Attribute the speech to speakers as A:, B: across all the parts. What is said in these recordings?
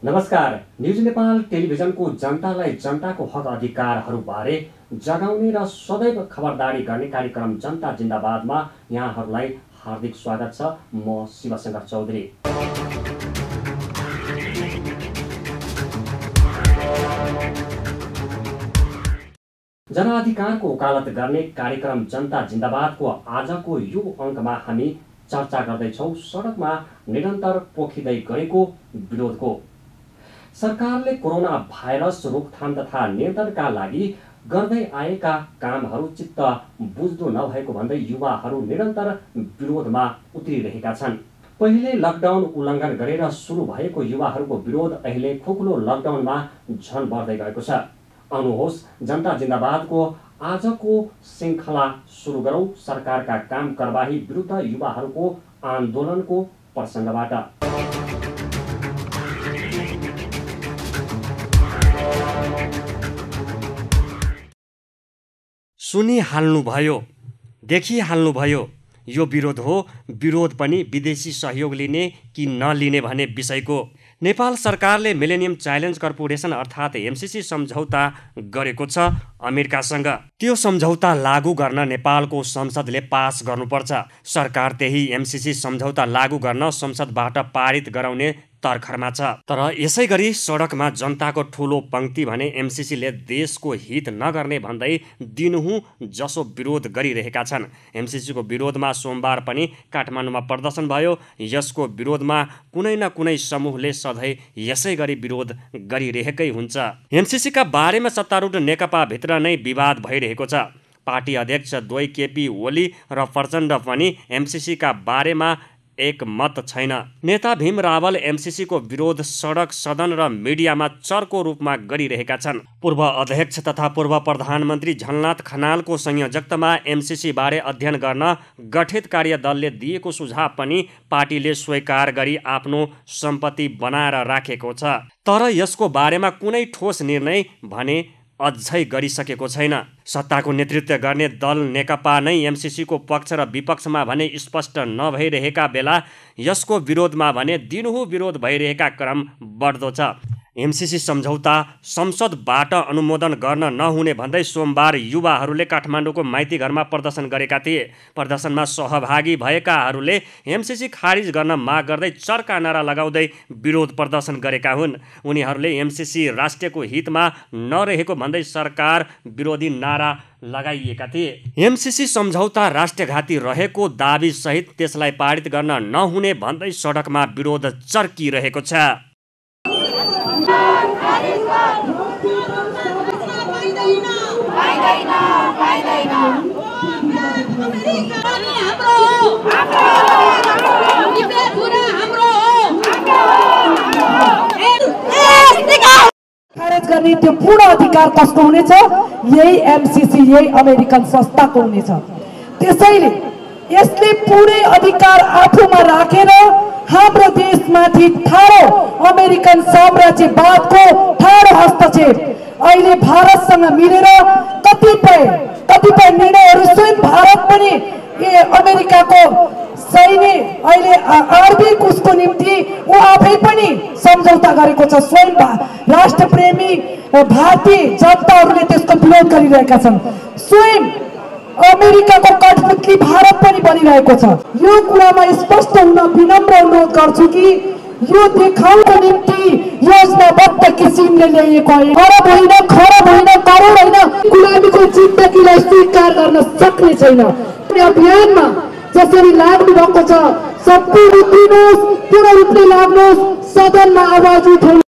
A: नमस्कार। न्युज नेपाल टेलिभिजनको जनतालाई जनताको हक अधिकारहरूबारे जगाउने र सदैव खबरदारी गर्ने कार्यक्रम जनता जिन्दाबादमा यहाँहरूलाई हार्दिक स्वागत छ। म शिवशंकर चौधरी। जनअधिकारको वकालत गर्ने कार्यक्रम जनता जिन्दाबादको आजको यो अङ्कमा हामी चर्चा गर्दैछौँ सडकमा निरन्तर पोखिँदै गरेको विरोधको। सरकारले कोरोना भाइरस रोकथाम तथा नियन्त्रणका लागि गर्दै आएका कामहरू चित्त बुझ्दो नभएको भन्दै युवाहरू निरन्तर विरोधमा उत्रिरहेका छन्। पहिले लकडाउन उल्लङ्घन गरेर सुरु भएको युवाहरूको विरोध अहिले खोक्लो लकडाउनमा झन बढ्दै गएको छ। आउनुहोस् जनता जिन्दाबादको आजको श्रृङ्खला सुरु गरौँ सरकारका काम कारबाही विरुद्ध युवाहरूको आन्दोलनको प्रसङ्गबाट। सुनिहाल्नुभयो, देखिहाल्नुभयो, यो विरोध हो। विरोध पनि विदेशी सहयोग लिने कि नलिने भन्ने विषयको। नेपाल सरकारले मिलेनियम च्यालेन्ज कर्पोरेसन अर्थात् एमसीसी सम्झौता गरेको छ अमेरिकासँग। त्यो सम्झौता लागू गर्न नेपालको संसदले पास गर्नुपर्छ। सरकार त्यही एमसीसी सम्झौता लागू गर्न संसदबाट पारित गराउने तर्खरमा छ। तर यसै गरी सडकमा जनताको ठुलो पङ्क्ति भने एमसीसीले देशको हित नगर्ने भन्दै दिनहुँ जसो विरोध गरिरहेका छन्। एमसीसीको विरोधमा सोमबार पनि काठमाडौँमा प्रदर्शन भयो। यसको विरोधमा कुनै न कुनै समूहले सधैँ यसै गरी विरोध गरिरहेकै हुन्छ। एमसीसीका बारेमा सत्तारूढ नेकपा भित्र नै विवाद भइरहेको छ। पार्टी अध्यक्ष द्वै केपी ओली र प्रचण्ड पनि एमसीसीका बारेमा एक मत छैन। नेता भीम रावल एमसीसीको विरोध सडक, सदन र मिडियामा चर्को रूपमा गरिरहेका छन्। पूर्व अध्यक्ष तथा पूर्व प्रधानमन्त्री झलनाथ खनालको संयोजकतामा एमसीसी बारे अध्ययन गर्न गठित कार्यदलले दिएको सुझाव पनि पार्टीले स्वीकार गरी आफ्नो सम्पत्ति बनाएर राखेको छ। तर यसको बारेमा कुनै ठोस निर्णय भने अझै गरिसकेको छैन। सत्ताको नेतृत्व गर्ने दल नेकपा नै एमसीसीको पक्ष र विपक्षमा भने स्पष्ट नभइरहेका बेला यसको विरोधमा भने दिनहुँ विरोध भइरहेका क्रम बढ्दो छ। एमसीसी सम्झौता संसदबाट अनुमोदन गर्न नहुने भन्दै सोमबार युवाहरूले काठमाडौँको माइती घरमा प्रदर्शन गरेका थिए। प्रदर्शनमा सहभागी भएकाहरूले एमसीसी खारिज गर्न माग गर्दै चर्का नारा लगाउँदै विरोध प्रदर्शन गरेका हुन्। उनीहरूले एमसीसी राष्ट्रको हितमा नरहेको भन्दै सरकार विरोधी नारा लगाइएका थिए। एमसीसी सम्झौता राष्ट्रघाती रहेको दाबी सहित त्यसलाई पारित गर्न नहुने भन्दै सडकमा विरोध चर्किरहेको छ।
B: खारेज गर्ने त्यो पूर्ण अधिकार कसको हुनेछ? यही एमसीसी, यही अमेरिकन संस्थाको हुनेछ। त्यसैले यसले पूरै अधिकार आफूमा राखेर हाम्रो देशमाथि ठाडो अमेरिकन साम्राज्यवादको ठाडो हस्तक्षेप अहिले भारतसँग मिलेर कतिपय निर्णयहरू स्वयं भारत पनि अमेरिकाको सैन्य अहिले आर्थिक उसको निम्ति ऊ आफै पनि सम्झौता गरेको छ। स्वयं राष्ट्रप्रेमी भारतीय जनताहरूले त्यसको विरोध गरिरहेका छन्। स्वयं अमेरिकाको कठपुतली भारत पनि बनिरहेको छ। यो कुरामा स्पष्ट हुन विनम्र अनुरोध गर्छु कि यो देखाउनको निम्ति योजनाबद्ध किसिमले ल्याइएको खराब होइन, करोड होइन, गुलामीको जिन्दगीलाई स्वीकार गर्न सक्ने छैन। अभियानमा जसरी लाग्नु भएको छ सम्पूर्ण दिनुहोस्, पूर्ण रूपले लाग्नुहोस्, सदनमा आवाज उठाउनु।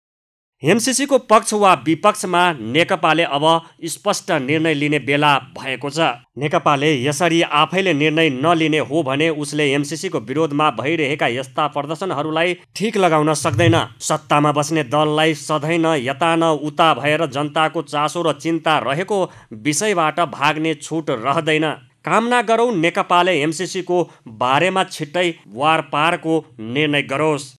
A: एमसीसीको पक्ष वा विपक्षमा नेकपाले अब स्पष्ट निर्णय लिने बेला भएको छ। नेकपाले यसरी आफैले निर्णय नलिने हो भने उसले एमसीसीको विरोधमा भइरहेका यस्ता प्रदर्शनहरूलाई ठिक लगाउन सक्दैन। सत्तामा बस्ने दललाई सधैँ न यता न उता भएर जनताको चासो र चिन्ता रहेको विषयबाट भाग्ने छुट रहँदैन। कामना गरौँ नेकपाले एमसीसीको बारेमा छिट्टै वारपारको निर्णय गरोस्।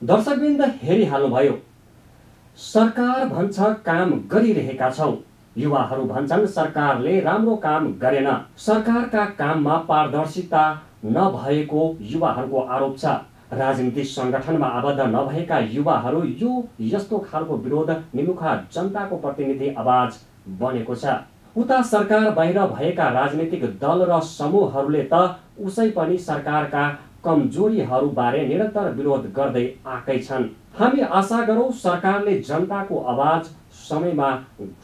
A: दर्शकवृन्द हेरिहाल्नुभयो, सरकार भन्छ काम गरिरहेका छौँ, युवाहरू भन्छन् सरकारले राम्रो काम गरेन। सरकारका काममा पारदर्शिता नभएको युवाहरूको आरोप छ। राजनीतिक सङ्गठनमा आबद्ध नभएका युवाहरू यो यस्तो खालको विरोध निमुखा जनताको प्रतिनिधि आवाज बनेको छ। उता सरकार बाहिर भएका राजनीतिक दल र समूहहरूले त उसै पनि सरकारका कमजोरीहरूबारे निरन्तर विरोध गर्दै आएकै छन्। हामी आशा गरौँ सरकारले जनताको आवाज समयमा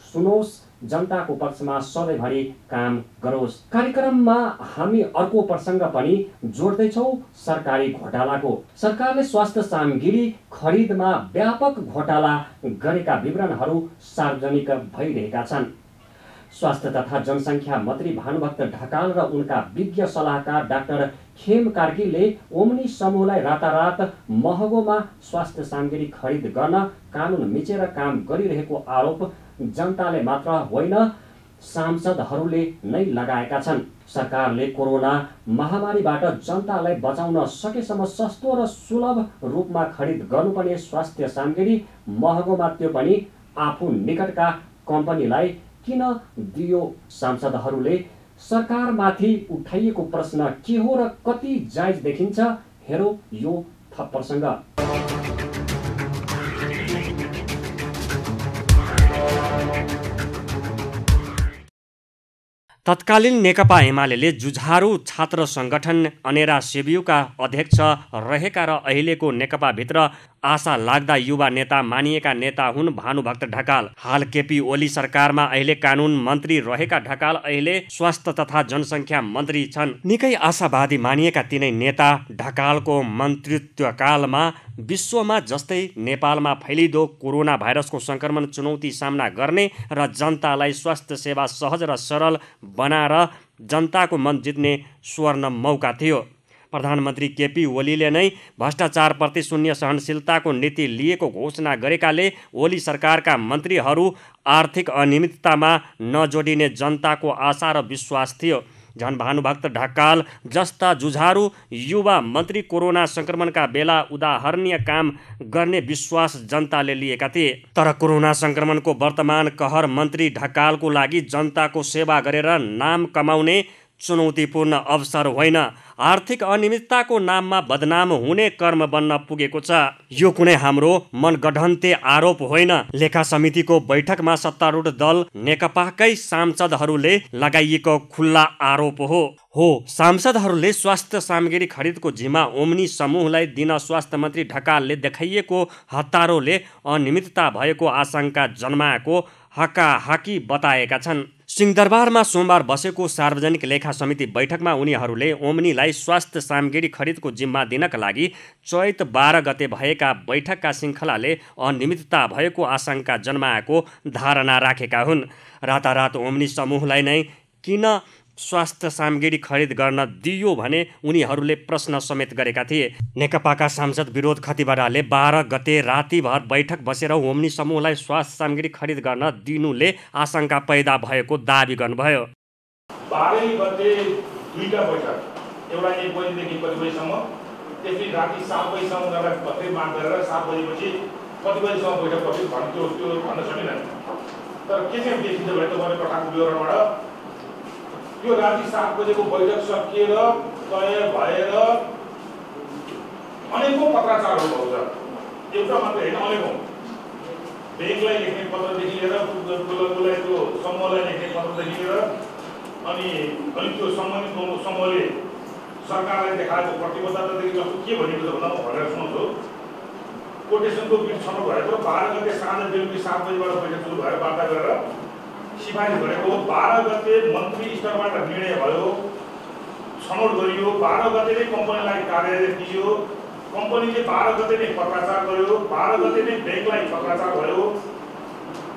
A: सुनोस्, जनताको पक्षमा सधैँभरि काम गरोस्। कार्यक्रममा हामी अर्को प्रसङ्ग पनि जोड्दैछौँ, सरकारी घोटालाको। सरकारले स्वास्थ्य सामग्री खरिदमा व्यापक घोटाला गरेका विवरणहरू सार्वजनिक भइरहेका छन्। स्वास्थ्य तथा जनसङ्ख्या मन्त्री भानुभक्त ढकाल र उनका विज्ञ सल्लाहकार डाक्टर खेम कार्कीले ओम्नी समूहलाई रातारात महँगोमा स्वास्थ्य सामग्री खरिद गर्न कानुन मिचेर काम गरिरहेको आरोप जनताले मात्र होइन, सांसदहरूले नै लगाएका छन्। सरकारले कोरोना महामारीबाट जनतालाई बचाउन सकेसम्म सस्तो र सुलभ रूपमा खरिद गर्नुपर्ने स्वास्थ्य सामग्री महँगोमा, त्यो पनि आफू निकटका कम्पनीलाई किन दियो? सांसदहरूले सरकारमाथि उठाइएको प्रश्न के हो र कति जायज देखिन्छ? हेरौँ यो थप प्रसङ्ग। तत्कालीन नेकपा एमाले जुझारु छात्र सङ्गठन अनेरा सेब्युका अध्यक्ष रहेका र अहिलेको नेकपाभित्र आशा लाग्दा युवा नेता मानिएका नेता हुन् भानुभक्त ढकाल। हाल केपी ओली सरकारमा अहिले कानुन मन्त्री रहेका ढकाल अहिले स्वास्थ्य तथा जनसङ्ख्या मन्त्री छन्। निकै आशावादी मानिएका तिनै नेता ढकालको मन्त्रीत्वकालमा विश्वमा जस्तै नेपालमा फैलिदो कोरोना भाइरसको सङ्क्रमण चुनौती सामना गर्ने र जनतालाई स्वास्थ्य सेवा सहज र सरल बनाएर जनताको मन जित्ने स्वर्ण मौका थियो। प्रधानमन्त्री केपी ओलीले नै भ्रष्टाचारप्रति शून्य सहनशीलताको नीति लिएको घोषणा गरेकाले ओली सरकारका मन्त्रीहरू आर्थिक अनियमिततामा नजोडिने जनताको आशा र विश्वास थियो। झन् भानुभक्त ढकाल जस्ता जुझारु युवा मन्त्री कोरोना सङ्क्रमणका बेला उदाहरणीय काम गर्ने विश्वास जनताले लिएका थिए। तर कोरोना सङ्क्रमणको वर्तमान कहर मन्त्री ढकालको लागि जनताको सेवा गरेर नाम कमाउने चुनौतीपूर्ण अवसर होइन, आर्थिक अनियमितताको नाममा बदनाम हुने कर्म बन्न पुगेको छ। यो कुनै हाम्रो मनगढन्ते आरोप होइन, लेखा समितिको बैठकमा सत्तारूढ दल नेकपाकै सांसदहरूले लगाइएको खुल्ला आरोप हो। सांसदहरूले स्वास्थ्य सामग्री खरिदको जिम्मा ओम्नी समूहलाई दिन स्वास्थ्य मन्त्री ढकालले देखाइएको हतारोले अनियमितता भएको आशंका जन्माएको हाकाहाकी बताएका छन्। सिंहदरबारमा सोमबार बसेको सार्वजनिक लेखा समिति बैठकमा उनीहरूले ओम्नीलाई स्वास्थ्य सामग्री खरिदको जिम्मा दिनका लागि चैत 12 गते भएका बैठकका श्रृङ्खलाले अनियमितता भएको आशंका जन्माएको धारणा राखेका हुन्। रातारात ओम्नी समूहलाई नै किन स्वास्थ्य सामग्री खरिद गर्न दियो भने उनीहरूले प्रश्न समेत गरेका थिए। नेकपाका सांसद विरोध खतिवड़ाले 12 गते रातिभर बैठक बसेर ओम्नी समूहलाई स्वास्थ्य सामग्री खरिद गर्न दिनुले आशंका पैदा भएको दाबी गर्नुभयो।
C: 12 गते दुईटा बैठक, एउटा 1 बजेदेखि कति बजेसम्म, त्यसपछि राति 7 बजेसम्म उनीहरूलाई भत्तै माग गरेर 7 बजेपछि कति बजेसम्म बैठक बस्यो भन्थ्यो, त्यो भन्न सकिँदैन। तर के चाहिँ देखिन्छ भने तपाईँले पठाएको विवरणबाट यो राति 7 बजेको बैठक सकिएर तय भएर अनेकौं पत्राचारहरू भएको छ। एउटा मात्र होइन, अनेकौं। ब्याङ्कलाई लेख्ने पत्रदेखि लिएर त्यो समूहलाई लेख्ने पत्रदेखि लिएर अनि त्यो सम्बन्धित समूहले सरकारलाई देखाएको प्रतिबद्धतादेखि जस्तो के भनेको छ भन्दा म भनेर सुनाउँछु। कोटेसनको बिल छनौट भएको 12 गते साँझ बेलुकी 7 बजेबाट बैठक सुरु भएर वार्ता गरेर सिफारिस गरेको 12 गते मन्त्री स्तरबाट निर्णय भयो, छनौट गरियो। 12 गते नै कम्पनीलाई कार्यालय दिइयो, कम्पनीले 12 गते नै पत्राचार गर्यो, 12 गते नै ब्याङ्कलाई पत्राचार भयो।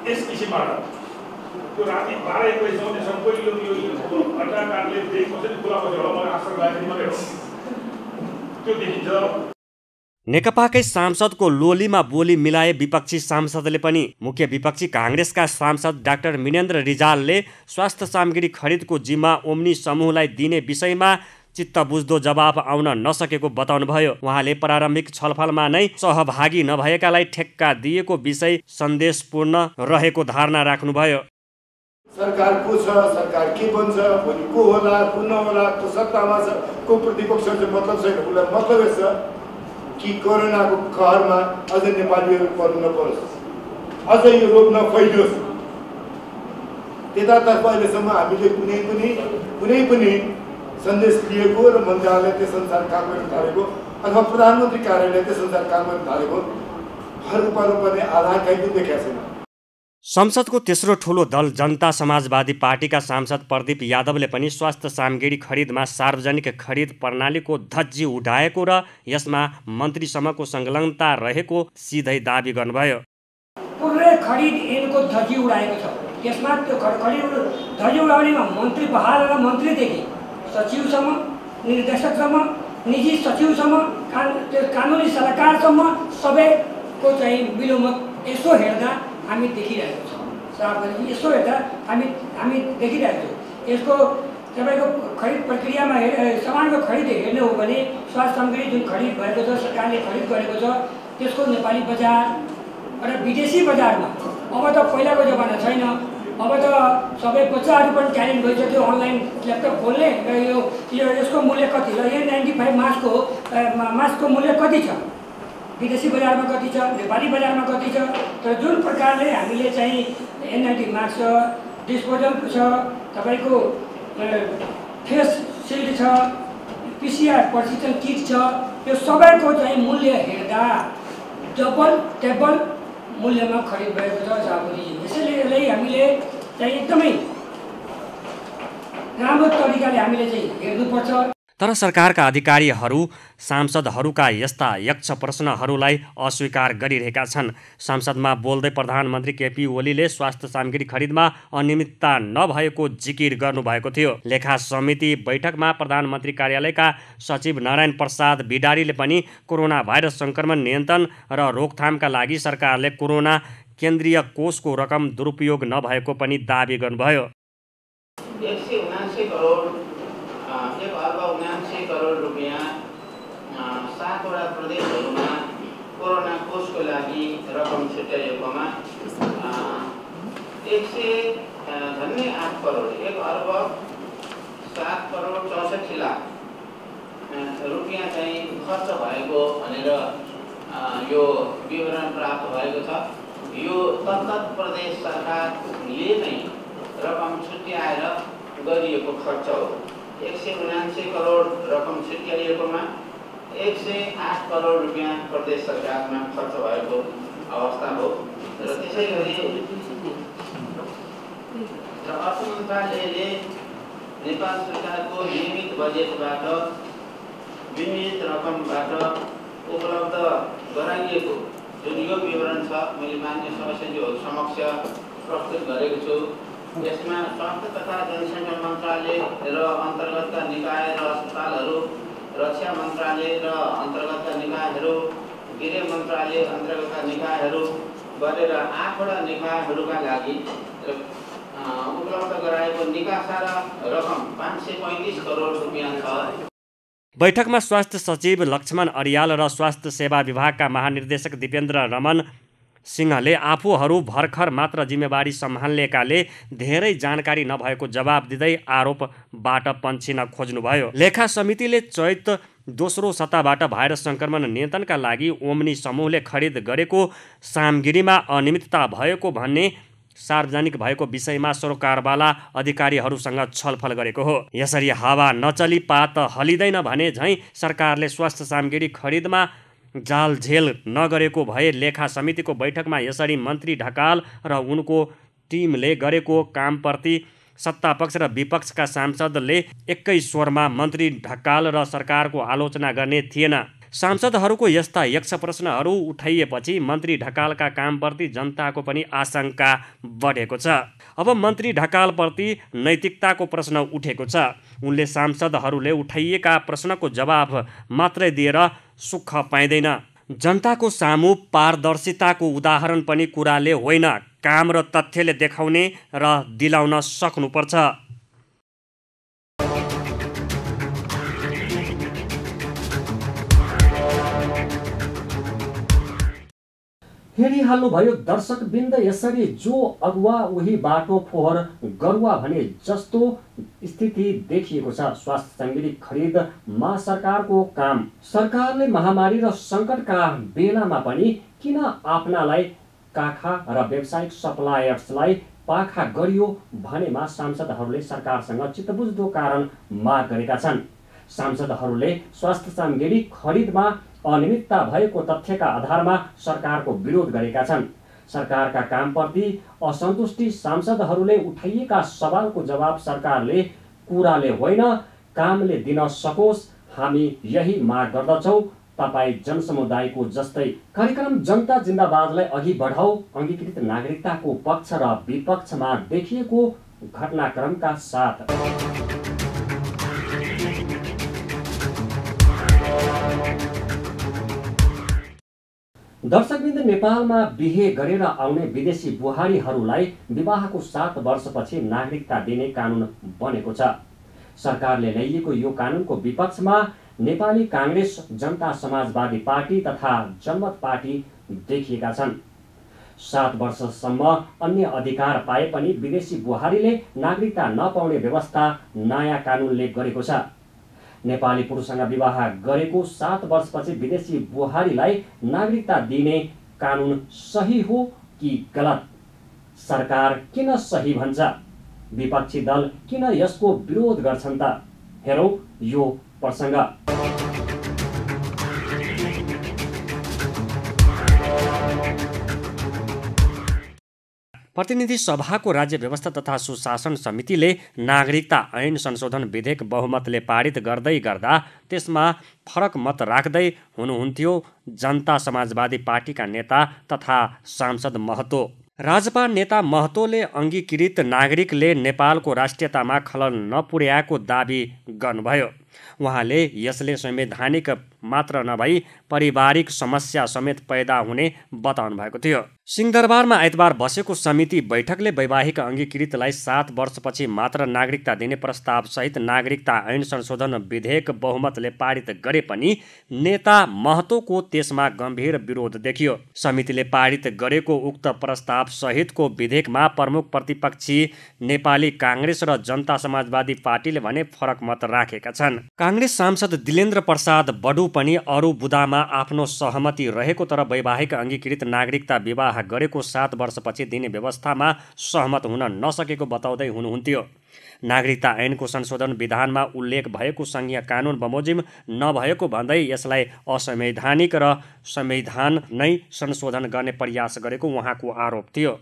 C: यस किसिमबाट त्यो राति 12-1 बजेसम्म सम्पूर्ण यो घटनाकारले ब्याङ्क कसरी खुला बस्यो होला मलाई आशा लागेको मात्रै हो, त्यो देखिन्छ।
A: नेकपाकै सांसदको लोलीमा बोली मिलाए विपक्षी सांसदले पनि। मुख्य विपक्षी काङ्ग्रेसका सांसद डाक्टर मिनेन्द्र रिजालले स्वास्थ्य सामग्री खरिदको जिम्मा ओम्नी समूहलाई दिने विषयमा चित्त बुझ्दो जवाफ आउन नसकेको बताउनुभयो। उहाँले प्रारम्भिक छलफलमा नै सहभागी नभएकालाई ठेक्का दिएको विषय सन्देशपूर्ण रहेको धारणा राख्नुभयो।
D: सरकार को छ, सरकार के बन्छ, भोलि को होला, को नहोला, को सत्तामा छ, को प्रतिपक्ष छ, मतलब छैन। उसलाई मतलब यस छ कि कोरोनाको कहरमा अझ नेपालीहरू पर्नु नपरोस्, अझ यो रोग नफैलियोस्। त्यतातर्फ अहिलेसम्म हामीले कुनै पनि सन्देश लिएको र मन्त्रालय त्यसअनुसार काम गर्न थालेको अथवा प्रधानमन्त्री कार्यालय त्यसअनुसार काम गर्न थालेको हर रूपमा आधार कहीँ देखाएको छैन।
A: संसदको तेस्रो ठूलो दल जनता समाजवादी पार्टीका सांसद प्रदीप यादवले पनि स्वास्थ्य सामग्री खरिदमा सार्वजनिक खरिद प्रणालीको धज्जी उठाएको र यसमा मन्त्रीसम्मको संलग्नता रहेको सिधै दाबी गर्नुभयो।
E: पुरै खरिद ऐनको धज्जी उडाएको छ। त्यसमा त्यो खरिद धज्जी उडाउनेमा मन्त्री बहाल र मन्त्रीदेखि सचिवसम्म, निर्देशकसम्म, निजी सचिवसम्म, कानुनी सल्लाहकारसम्म सबैको चाहिँ विलोमत यसो हेर्दा हामी देखिरहेको छौँ। यसो हेर्दा हामी देखिरहेको छौँ। यसको तपाईँको खरिद प्रक्रियामा सामानको खरिद हेर्ने हो भने स्वास्थ्य सामग्री जुन खरिद भएको छ, सरकारले खरिद गरेको छ, त्यसको नेपाली बजार र विदेशी बजारमा अब त पहिलाको जमाना छैन। अब त सबै बच्चाहरू पनि ट्यालेन्ट भइसक्यो, अनलाइन ल्यापटप खोल्ने र यसको मूल्य कति र N95 मास्कको मूल्य कति छ, विदेशी बजारमा कति छ, नेपाली बजारमा कति छ। तर जुन प्रकारले हामीले चाहिँ N95 मास्क छ, डिस्पोजल छ, तपाईँको फेस सिल्ड छ, PCR प्रशिक्षण किट छ, यो सबैको चाहिँ मूल्य हेर्दा डबल टेबल मूल्यमा खरिद भएको छ सभापतिजी। यसैले हामीले चाहिँ एकदमै राम्रो तरिकाले हामीले चाहिँ हेर्नुपर्छ।
A: तर सरकारका अधिकारीहरू सांसदहरूका यस्ता यक्ष प्रश्नहरूलाई अस्वीकार गरिरहेका छन्। संसदमा बोल्दै प्रधानमन्त्री केपी ओलीले स्वास्थ्य सामग्री खरिदमा अनियमितता नभएको जिकिर गर्नुभएको थियो। लेखा समिति बैठकमा प्रधानमन्त्री कार्यालयका सचिव नारायण प्रसाद बिडारीले पनि कोरोना भाइरस सङ्क्रमण नियन्त्रण र रोकथामका लागि सरकारले कोरोना केन्द्रीय कोषको रकम दुरुपयोग नभएको पनि दाबी गर्नुभयो।
F: 1,79 करोड रुपियाँ 7वटा प्रदेशहरूमा कोरोना कोषको लागि रकम छुट्याइएकोमा 108 करोड 1,07,64,00,000 रुपियाँ चाहिँ खर्च भएको भनेर यो विवरण प्राप्त भएको छ। यो तत्त प्रदेश सरकारले नै रकम छुट्याएर गरिएको खर्च हो। 179 करोड रकम छुट्याइएकोमा 108 करोड रुपियाँ प्रदेश सरकारमा खर्च भएको अवस्था हो। र त्यसै गरी अर्थ मन्त्रालयले नेपाल सरकारको नियमित बजेटबाट विनियोजित रकमबाट उपलब्ध गराइएको जुन यो विवरण छ, मैले मान्य सदस्यज्यूहरू समक्ष प्रस्तुत गरेको छु। यसमा स्वास्थ्य तथा जनसङ्ख्या मन्त्रालय र अन्तर्गतका निकाय र अस्पतालहरू, रक्षा मन्त्रालय र अन्तर्गतका निकायहरू, गृह मन्त्रालय अन्तर्गतका निकायहरू गरेर 8वटा निकायहरूका लागि उपलब्ध गराएको निकासा रकम 535 करोड रुपियाँ छ।
A: बैठकमा स्वास्थ्य सचिव लक्ष्मण अरियाल र स्वास्थ्य सेवा विभागका महानिर्देशक दिपेन्द्र रमन सिंहले आफूहरू भर्खर मात्र जिम्मेवारी सम्हाल्नेकाले धेरै जानकारी नभएको जवाब दिँदै आरोपबाट पन्छिन खोज्नुभयो। लेखा समितिले चैत दोस्रो सत्ताबाट भाइरस सङ्क्रमण नियन्त्रणका लागि ओम्नी समूहले खरिद गरेको सामग्रीमा अनियमितता भएको भन्ने सार्वजनिक भएको विषयमा सरकारवाला अधिकारीहरूसँग छलफल गरेको हो। यसरी हावा नचली पात हलिँदैन भने झैँ सरकारले स्वास्थ्य सामग्री खरिदमा जालझेल नगरेको भए लेखा समितिको बैठकमा यसरी मन्त्री ढकाल र उनको टिमले गरेको कामप्रति सत्तापक्ष र विपक्षका सांसदले एकै स्वरमा मन्त्री ढकाल र सरकारको आलोचना गर्ने थिएन। सांसदहरूको यस्ता यक्ष प्रश्नहरू उठाइएपछि मन्त्री ढकालका कामप्रति जनताको पनि आशंका बढेको छ। अब मन्त्री ढकालप्रति नैतिकताको प्रश्न उठेको छ। उनले सांसदहरूले उठाइएका प्रश्नको जवाब मात्रै दिएर सुख पाइँदैन। जनताको सामु पारदर्शिताको उदाहरण पनि कुराले होइन, काम र तथ्यले देखाउने र दिलाउन सक्नुपर्छ। हेरिहाल्नुभयो दर्शकवृन्द, यसरी जो अगुवा उही बाटो फोहोर गरुवा भने जस्तो स्थिति देखिएको छ। स्वास्थ्य सामग्री खरिदमा सरकारको काम। सरकारले महामारी र सङ्कटका बेलामा पनि किन आफ्नालाई काखा र व्यावसायिक सप्लायर्सलाई पाखा गरियो भनेमा सांसदहरूले सरकारसँग चित्तबुझ्दो कारण माग गरेका छन्। सांसदहरूले स्वास्थ्य सामग्री खरिदमा अनियमितता भएको तथ्यका आधारमा सरकारको विरोध गरेका छन्। सरकारका कामप्रति असन्तुष्टि सांसदहरूले उठाइएका सवालको जवाब सरकारले कुराले होइन कामले दिन सकोस्, हामी यही माग गर्दछौँ। तपाईँ जनसमुदायको जस्तै कार्यक्रम जनता जिन्दाबादलाई अघि बढाऊ अङ्गीकृत नागरिकताको पक्ष र विपक्षमा देखिएको घटनाक्रमका साथ दर्शकवृन्द, नेपालमा बिहे गरेर आउने विदेशी बुहारीहरूलाई विवाहको 7 वर्षपछि नागरिकता दिने कानुन बनेको छ। सरकारले ल्याइएको यो कानुनको विपक्षमा नेपाली काङ्ग्रेस, जनता समाजवादी पार्टी तथा जनमत पार्टी देखिएका छन्। 7 वर्षसम्म अन्य अधिकार पाए पनि विदेशी बुहारीले नागरिकता नपाउने व्यवस्था नयाँ कानुनले गरेको छ। नेपाली पुरुषसँग विवाह गरेको 7 वर्षपछि विदेशी बुहारीलाई नागरिकता दिने कानुन सही हो कि गलत? सरकार किन सही भन्छ? विपक्षी दल किन यसको विरोध गर्छन् त? हेरौँ यो प्रसङ्ग। प्रतिनिधि सभाको राज्य व्यवस्था तथा सुशासन समितिले नागरिकता ऐन संशोधन विधेयक बहुमतले पारित गर्दै गर्दा त्यसमा फरक मत राख्दै हुनुहुन्थ्यो जनता समाजवादी पार्टीका नेता तथा सांसद महतो। राजपा नेता महतोले अङ्गीकृत नागरिकले नेपालको राष्ट्रियतामा खलल नपुर्याएको दाबी गर्नुभयो। उहाँले यसले संवैधानिक मात्र नभई पारिवारिक समस्या समेत पैदा हुने बताउनु भएको थियो। सिंहदरबारमा आइतबार बसेको समिति बैठकले वैवाहिक अङ्गीकृतलाई 7 वर्षपछि मात्र नागरिकता दिने प्रस्ताव सहित नागरिकता ऐन संशोधन विधेयक बहुमतले पारित गरे पनि नेता महतोको त्यसमा गम्भीर विरोध देखियो। समितिले पारित गरेको उक्त प्रस्ताव सहितको विधेयकमा प्रमुख प्रतिपक्षी नेपाली काङ्ग्रेस र जनता समाजवादी पार्टीले भने फरक मत राखेका छन्। काङ्ग्रेस सांसद दिलेन्द्र प्रसाद बडु पनि अरू बुदामा आफ्नो सहमति रहेको तर वैवाहिक अङ्गीकृत नागरिकता विवाह गरेको 7 वर्षपछि दिने व्यवस्थामा सहमत हुन नसकेको बताउँदै हुनुहुन्थ्यो। नागरिकता ऐनको संशोधन विधानमा उल्लेख भएको संघीय कानुन बमोजिम नभएको भन्दै यसलाई असंवैधानिक र संविधान नै संशोधन गर्ने प्रयास गरेको उहाँको आरोप थियो।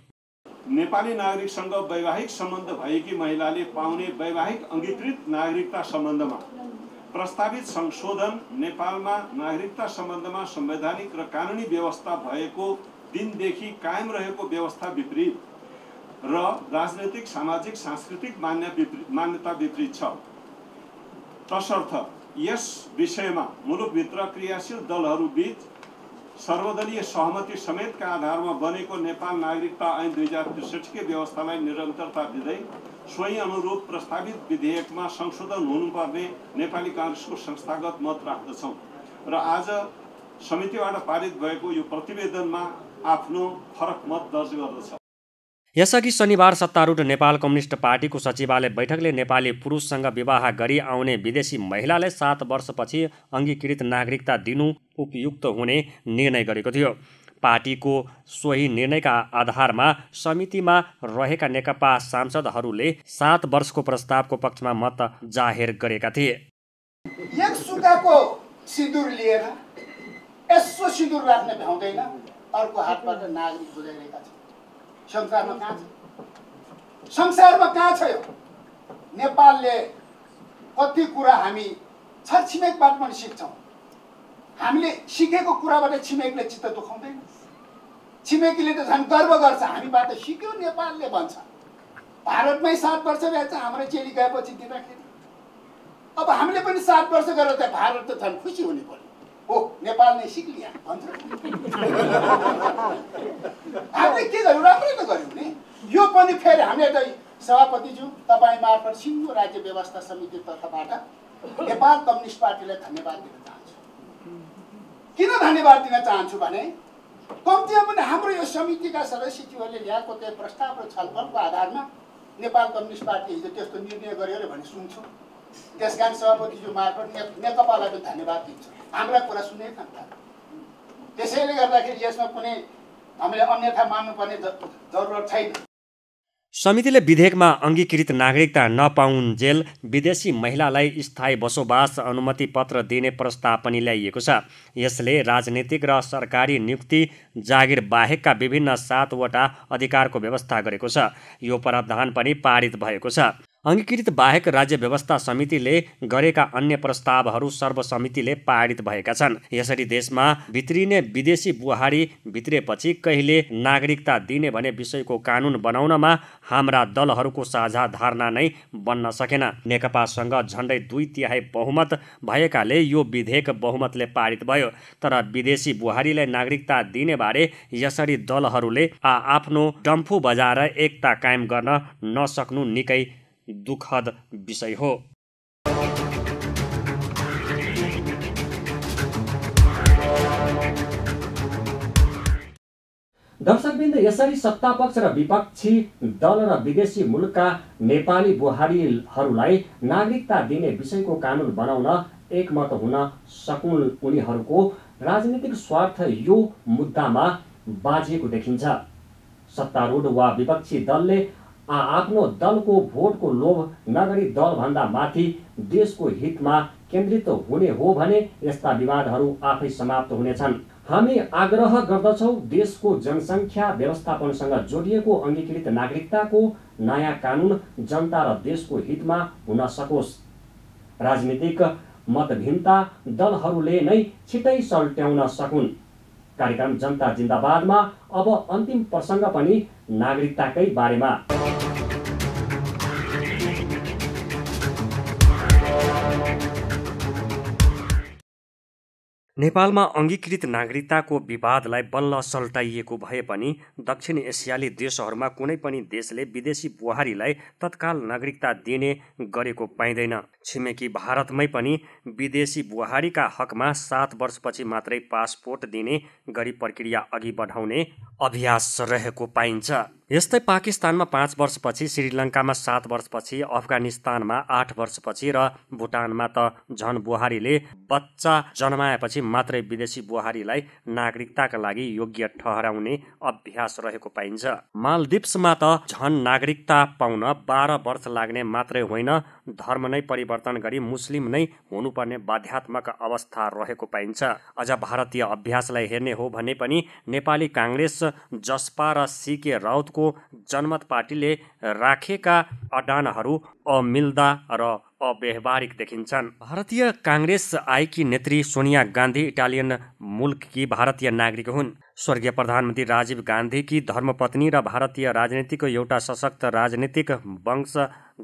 G: नेपाली नागरिकसँग वैवाहिक सम्बन्ध भएकी महिलाले पाउने वैवाहिक अङ्गीकृत नागरिकता सम्बन्धमा प्रस्तावित संशोधन नेपालमा नागरिकता सम्बन्धमा संवैधानिक र कानुनी व्यवस्था भएको दिनदेखि कायम रहेको व्यवस्था विपरीत र राजनैतिक, सामाजिक, सांस्कृतिक मान्यता विपरीत छ। तसर्थ यस विषयमा मुलुकभित्र क्रियाशील दलहरूबीच सर्वदलीय सहमति समेतका आधारमा बनेको नेपाल नागरिकता ऐन 2063 के व्यवस्थालाई निरन्तरता दिँदै सोही अनुरूप प्रस्तावित विधेयकमा संशोधन हुनुपर्ने नेपाली काङ्ग्रेसको संस्थागत मत राख्दछौँ र आज समितिबाट पारित भएको यो प्रतिवेदनमा आफ्नो फरक मत दर्ज गर्दछ।
A: यसअघि शनिबार सत्तारूढ नेपाल कम्युनिस्ट पार्टीको सचिवालय बैठकले नेपाली पुरुषसँग विवाह गरी आउने विदेशी महिलालाई 7 वर्षपछि अङ्गीकृत नागरिकता दिनु उपयुक्त हुने निर्णय गरेको थियो। पार्टीको सोही निर्णयका आधारमा समितिमा रहेका नेकपा सांसदहरूले 7 वर्षको प्रस्तावको पक्षमा मत जाहेर गरेका थिए।
H: एक सुकाको सिन्दुर लिएर यसो सिन्दुर राख्न भ्याउँदैन, अर्को हातबाट नागरिक बुझाइरहेका छन्। संसारमा कहाँ छ? संसारमा कहाँ छ यो? नेपालले कति कुरा हामी छरछिमेकबाट पनि सिक्छौँ। हामीले सिकेको कुराबाट छिमेकले चित्त दुखाउँदैन। छिमेकीले त झन् गर्व गर्छ, हामीबाट सिक्यो नेपालले भन्छ। भारतमै 7 वर्ष भएछ, हाम्रो चेली गएपछि दिँदाखेरि अब हामीले पनि 7 वर्ष गरेर त भारत त झन् खुसी हुने पर्यो। हो, नेपाल नै सिक्लिया भन्छ। हामीले के गर्यौँ? राम्रै त गर्यौँ नि। यो पनि फेरि हामीले त सभापतिज्यू तपाईँ मार्फत सिङ्गो राज्य व्यवस्था समिति तर्फबाट नेपाल कम्युनिस्ट पार्टीलाई धन्यवाद दिन चाहन्छु। किन धन्यवाद दिन चाहन्छु भने कम्तीमा पनि हाम्रो यो समितिका सदस्यज्यूहरूले ल्याएको त्यो प्रस्ताव र छलफलको आधारमा नेपाल कम्युनिस्ट पार्टी हिजो त्यस्तो निर्णय गर्यो अरे भन्ने सुन्छु। त्यसकारण सभापतिज्यू मार्फत नेकपालाई पनि धन्यवाद दिन्छु, हाम्रा कुरा सुने खान्छ। त्यसैले गर्दाखेरि यसमा कुनै हामीले अन्यथा मान्नुपर्ने जरुरत छैन।
A: समितिले विधेयकमा अङ्गीकृत नागरिकता नपाउन्जेल विदेशी महिलालाई स्थायी बसोबास अनुमति पत्र दिने प्रस्ताव पनि ल्याइएको छ। यसले राजनीतिक र सरकारी नियुक्ति जागिर बाहेकका विभिन्न 7वटा अधिकारको व्यवस्था गरेको छ। यो प्रावधान पनि पारित भएको छ। अङ्गीकृत बाहेक राज्य व्यवस्था समितिले गरेका अन्य प्रस्तावहरू सर्वसमितिले पारित भएका छन्। यसरी देशमा भित्रिने विदेशी बुहारी भित्रेपछि कहिले नागरिकता दिने भन्ने विषयको कानुन बनाउनमा हाम्रा दलहरूको साझा धारणा नै बन्न सकेन। नेकपासँग झन्डै 2/3 बहुमत भएकाले यो विधेयक बहुमतले पारित भयो। तर विदेशी बुहारीलाई नागरिकता दिने बारे यसरी दलहरूले आफ्नो डम्फु बजाएर एकता कायम गर्न नसक्नु निकै दुःखद विषय हो। दर्शकवृन्द, यसरी सत्तापक्ष र विपक्षी दल र विदेशी मुलुकका नेपाली बुहारीहरूलाई नागरिकता दिने विषयको कानुन बनाउन एकमत हुन सकुन् उनीहरूको राजनीतिक स्वार्थ यो मुद्दामा बाजिएको देखिन्छ। सत्तारूढ वा विपक्षी दलले आफ्नो दलको भोटको लोभ नगरी दलभन्दा माथि देशको हितमा केन्द्रित हुने हो भने यस्ता विवादहरू आफै समाप्त हुनेछन्। हामी आग्रह गर्दछौँ देशको जनसङ्ख्या व्यवस्थापनसँग जोडिएको अङ्गीकृत नागरिकताको नयाँ कानुन जनता र देशको हितमा हुन सकोस्। राजनीतिक मतभिन्नता दलहरूले नै छिटै सल्ट्याउन सकुन्। कार्यक्रम जनता जिन्दाबादमा अब अन्तिम प्रसङ्ग पनि नागरिकताकै बारेमा। नेपालमा अङ्गीकृत नागरिकताको विवादलाई बल्ल सल्टाइएको भए पनि दक्षिण एसियाली देशहरूमा कुनै पनि देशले विदेशी बुहारीलाई तत्काल नागरिकता दिने गरेको पाइँदैन। छिमेकी भारतमै पनि विदेशी बुहारीका हकमा 7 वर्षपछि मात्रै पासपोर्ट दिने गरी प्रक्रिया अघि बढाउने अभ्यास रहेको पाइन्छ। यस्तै पाकिस्तानमा 5 वर्षपछि, श्रीलङ्कामा 7 वर्षपछि, अफगानिस्तानमा 8 वर्षपछि र भुटानमा त झन बुहारीले बच्चा जन्माएपछि मात्रै विदेशी बुहारीलाई नागरिकताका लागि योग्य ठहराउने अभ्यास रहेको पाइन्छ। मालदिप्समा त झन नागरिकता पाउन 12 वर्ष लाग्ने मात्रै होइन, धर्म नै परिवर्तन गरी मुस्लिम नै हुनुपर्ने बाध्यात्मक अवस्था रहेको पाइन्छ। अझ भारतीय अभ्यासलाई हेर्ने हो भने पनि नेपाली काङ्ग्रेस, जसपा र सीके राउतको जनमत पार्टीले राखेका अडानहरू अमिल्दा र अव्यावहारिक देखिन्छन्। भारतीय काङ्ग्रेस आइकी नेत्री सोनिया गान्धी इटालियन मुल्ककी भारतीय नागरिक हुन्। स्वर्गीय प्रधानमन्त्री राजीव गान्धीकी धर्मपत्नी र भारतीय राजनीतिको एउटा सशक्त राजनीतिक वंश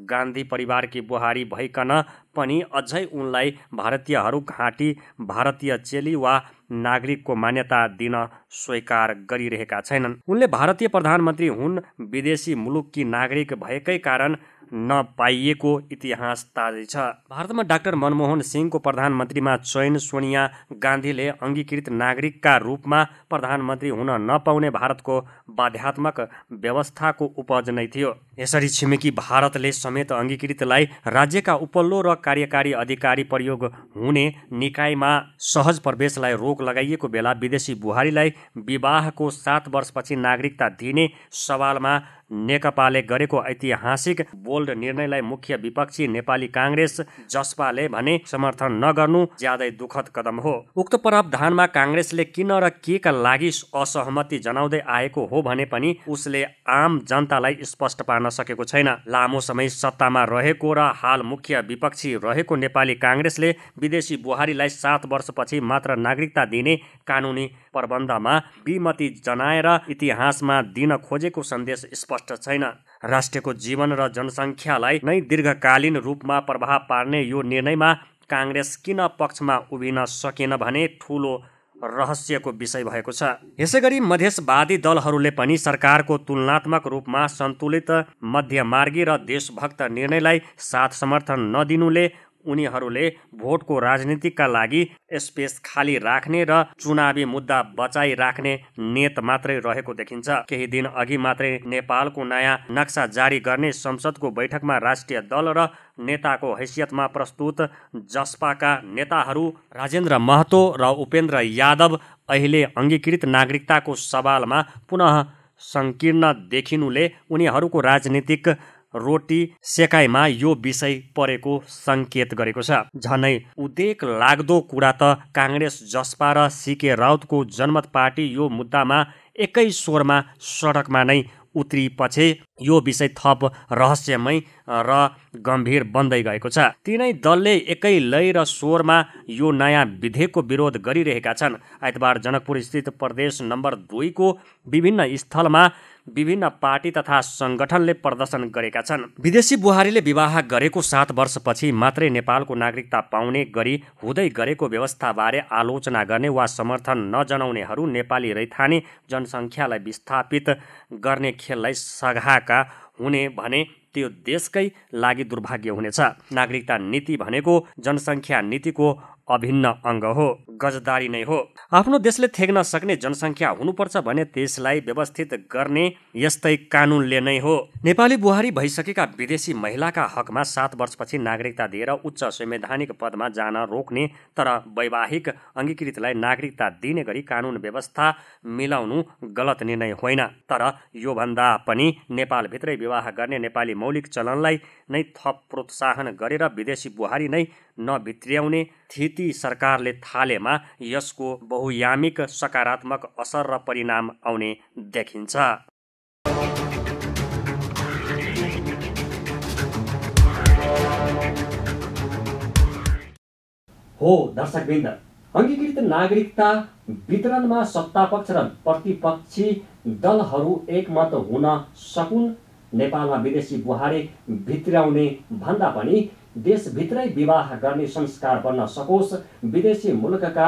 A: गान्धी परिवारकी बुहारी भइकन पनि अझै उनलाई भारतीयहरू घाँटी भारतीय चेली वा नागरिकको मान्यता दिन स्वीकार गरिरहेका छैनन्। उनले भारतीय प्रधानमन्त्री हुन्, विदेशी मुलुककी नागरिक भएकै कारण नपाइएको इतिहास ताजै छ। भारतमा डाक्टर मनमोहन सिंहको प्रधानमन्त्रीमा चयन सोनिया गान्धीले अङ्गीकृत नागरिकका रूपमा प्रधानमन्त्री हुन नपाउने भारतको बाध्यात्मक व्यवस्थाको उपज नै थियो। यसरी छिमेकी भारतले समेत अङ्गीकृतलाई राज्यका उपल्लो र कार्यकारी अधिकारी प्रयोग हुने निकायमा सहज प्रवेशलाई रोक लगाइएको बेला विदेशी बुहारीलाई विवाहको 7 वर्षपछि नागरिकता दिने सवालमा नेकपाले गरेको ऐतिहासिक बोल्ड निर्णयलाई मुख्य विपक्षी नेपाली काङ्ग्रेस, जसपाले भने समर्थन नगर्नु ज्यादै दुःखद कदम हो। उक्त प्रावधानमा काङ्ग्रेसले किन र केका लागि असहमति जनाउँदै आएको हो भने पनि उसले आम जनतालाई स्पष्ट पार्न सकेको छैन। लामो समय सत्तामा रहेको र हाल मुख्य विपक्षी रहेको नेपाली काङ्ग्रेसले विदेशी बुहारीलाई 7 वर्षपछि मात्र नागरिकता दिने कानुनी प्रबन्धमा विमति जनाएर इतिहासमा दिन खोजेको सन्देश स्पष्ट छैन। राष्ट्रको जीवन र जनसङ्ख्यालाई नै दीर्घकालीन रूपमा प्रभाव पार्ने यो निर्णयमा काङ्ग्रेस किन पक्षमा उभिन सकेन भने ठूलो रहस्यको विषय भएको छ। यसैगरी मधेसवादी दलहरूले पनि सरकारको तुलनात्मक रूपमा सन्तुलित मध्यमार्गी र देशभक्त निर्णयलाई साथ समर्थन नदिनुले उनीहरूले भोटको राजनीतिका लागि स्पेस खाली राख्ने र चुनावी मुद्दा बचाइ राख्ने नेत मात्रै रहेको देखिन्छ। केही दिन अघि मात्रै नेपालको नयाँ नक्सा जारी गर्ने संसदको बैठकमा राष्ट्रिय दल र नेताको हैसियतमा प्रस्तुत जसपाका नेताहरू राजेन्द्र महतो र उपेन्द्र यादव अहिले अङ्गीकृत नागरिकताको सवालमा पुनः सङ्कीर्ण देखिनुले उनीहरूको राजनीतिक रोटी सेकाइमा यो विषय परेको सङ्केत गरेको छ। झनै उदेक लाग्दो कुरा त काङ्ग्रेस जसपा र सीके राउतको जनमत पार्टी यो मुद्दामा एकै स्वरमा सडकमा नै उत्रिपछि यो विषय थप रहस्यमय र गम्भीर बन्दै गएको छ। तीनै दलले एकै लय र स्वरमा यो नयाँ विधेयकको विरोध गरिरहेका छन्। आइतबार जनकपुर स्थित प्रदेश नम्बर 2 को विभिन्न स्थलमा विभिन्न पार्टी तथा सङ्गठनले प्रदर्शन गरेका छन्। विदेशी बुहारीले विवाह गरेको 7 वर्षपछि मात्रै नेपालको नागरिकता पाउने गरी हुँदै गरेको व्यवस्थाबारे आलोचना गर्ने वा समर्थन नजनाउनेहरू नेपाली रैथाने जनसङ्ख्यालाई विस्थापित गर्ने खेललाई सघाएका हुने भने त्यो देशकै लागि दुर्भाग्य हुनेछ। नागरिकता नीति भनेको जनसङ्ख्या नीतिको अभिन्न अङ्ग हो, गजदारी नै हो। आफ्नो देशले थेग्न सक्ने जनसङ्ख्या हुनुपर्छ भने त्यसलाई व्यवस्थित गर्ने यस्तै कानुनले नै हो। नेपाली बुहारी भइसकेका विदेशी महिलाका हकमा 7 वर्षपछि नागरिकता दिएर उच्च संवैधानिक पदमा जान रोक्ने तर वैवाहिक अङ्गीकृतलाई नागरिकता दिने गरी कानुन व्यवस्था मिलाउनु गलत निर्णय होइन। तर योभन्दा पनि नेपालभित्रै विवाह गर्ने नेपाली मौलिक चलनलाई नै थप प्रोत्साहन गरेर विदेशी बुहारी नै नभित्र्याउने स्थिति सरकारले थालेमा यसको बहुयामिक सकारात्मक असर र परिणाम आउने देखिन्छ। हो दर्शकवृन्द, अङ्गीकृत नागरिकता वितरणमा सत्तापक्ष र प्रतिपक्षी दलहरू एकमत हुन सकुन्। नेपालमा विदेशी बुहारी भित्र्याउने भन्दा पनि देशभित्रै विवाह गर्ने संस्कार बन्न सकोस्। विदेशी मुलुकका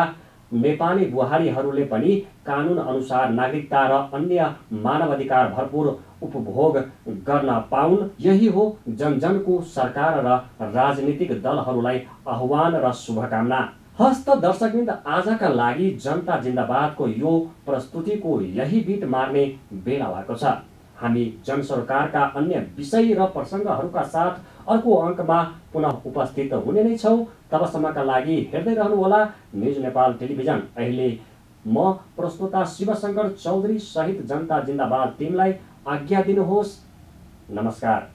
A: नेपाली बुहारीहरूले पनि कानुन अनुसार नागरिकता र अन्य मानवाधिकार भरपूर उपभोग गर्न पाउन्। यही हो जनजनको सरकार र राजनीतिक दलहरूलाई आह्वान र शुभकामना। हस्त दर्शकवृन्द, आजका लागि जनता जिन्दाबादको यो प्रस्तुतिको यही बिट मार्ने बेला भएको छ। हामी जनसरकारका अन्य विषय र प्रसङ्गहरूका साथ अर्को अङ्कमा पुनः उपस्थित हुने नै छौँ। तबसम्मका लागि हेर्दै रहनुहोला न्युज नेपाल टेलिभिजन। अहिले म प्रस्तोता शिवशङ्कर चौधरी सहित जनता जिन्दाबाद टिमलाई आज्ञा दिनुहोस्। नमस्कार।